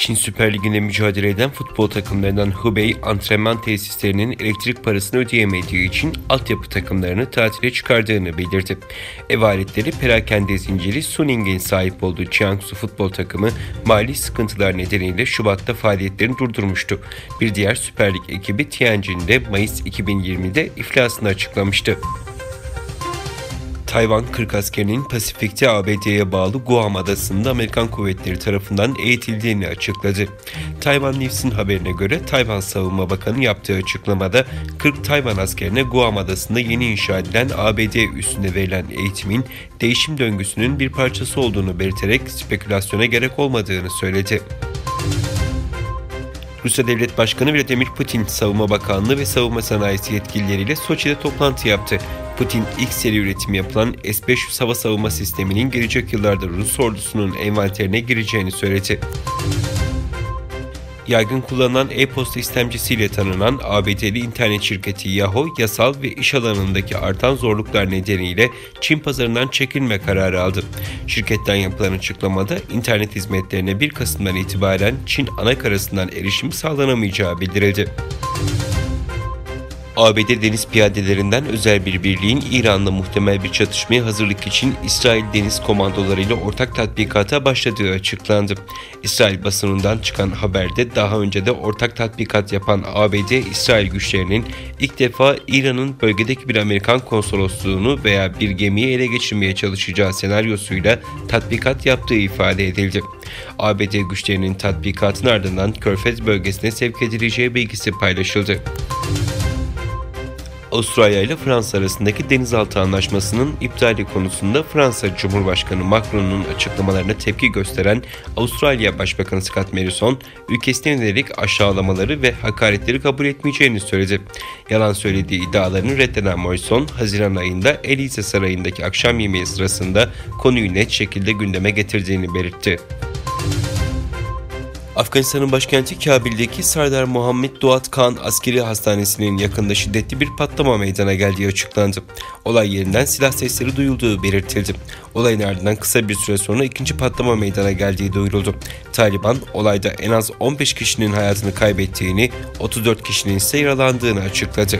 Çin Süper Ligi'nde mücadele eden futbol takımlarından Hubei antrenman tesislerinin elektrik parasını ödeyemediği için altyapı takımlarını tatile çıkardığını bildirdi. Ev aletleri perakende zinciri Sunning'in sahip olduğu Jiangsu futbol takımı mali sıkıntılar nedeniyle Şubat'ta faaliyetlerini durdurmuştu. Bir diğer Süper Lig ekibi Tianjin'de Mayıs 2020'de iflasını açıklamıştı. Tayvan 40 askerinin Pasifik'te ABD'ye bağlı Guam adasında Amerikan kuvvetleri tarafından eğitildiğini açıkladı. Tayvan News'un haberine göre Tayvan Savunma Bakanı yaptığı açıklamada 40 Tayvan askerine Guam adasında yeni inşa edilen ABD üssünde verilen eğitimin değişim döngüsünün bir parçası olduğunu belirterek spekülasyona gerek olmadığını söyledi. Rusya Devlet Başkanı Vladimir Putin, Savunma Bakanlığı ve Savunma Sanayisi yetkilileriyle Soçi'de toplantı yaptı. Putin, ilk seri üretimi yapılan S-500 hava savunma sisteminin gelecek yıllarda Rus ordusunun envanterine gireceğini söyledi. Yaygın kullanılan e-posta istemcisiyle tanınan ABD'li internet şirketi Yahoo, yasal ve iş alanındaki artan zorluklar nedeniyle Çin pazarından çekilme kararı aldı. Şirketten yapılan açıklamada internet hizmetlerine 1 Kasım'dan itibaren Çin anakarasından erişim sağlanamayacağı bildirildi. ABD deniz piyadelerinden özel bir birliğin İran'la muhtemel bir çatışmaya hazırlık için İsrail deniz komandolarıyla ortak tatbikata başladığı açıklandı. İsrail basınından çıkan haberde daha önce de ortak tatbikat yapan ABD-İsrail güçlerinin ilk defa İran'ın bölgedeki bir Amerikan konsolosluğunu veya bir gemiyi ele geçirmeye çalışacağı senaryosuyla tatbikat yaptığı ifade edildi. ABD güçlerinin tatbikatın ardından Körfez bölgesine sevk edileceği bilgisi paylaşıldı. Avustralya ile Fransa arasındaki denizaltı anlaşmasının iptali konusunda Fransa Cumhurbaşkanı Macron'un açıklamalarına tepki gösteren Avustralya Başbakanı Scott Morrison, ülkesine yönelik aşağılamaları ve hakaretleri kabul etmeyeceğini söyledi. Yalan söylediği iddialarını reddeden Morrison, Haziran ayında Elysee Sarayı'ndaki akşam yemeği sırasında konuyu net şekilde gündeme getirdiğini belirtti. Afganistan'ın başkenti Kabil'deki Sardar Muhammed Duat Khan Askeri Hastanesi'nin yakında şiddetli bir patlama meydana geldiği açıklandı. Olay yerinden silah sesleri duyulduğu belirtildi. Olayın ardından kısa bir süre sonra ikinci patlama meydana geldiği duyuruldu. Taliban olayda en az 15 kişinin hayatını kaybettiğini, 34 kişinin ise yaralandığını açıkladı.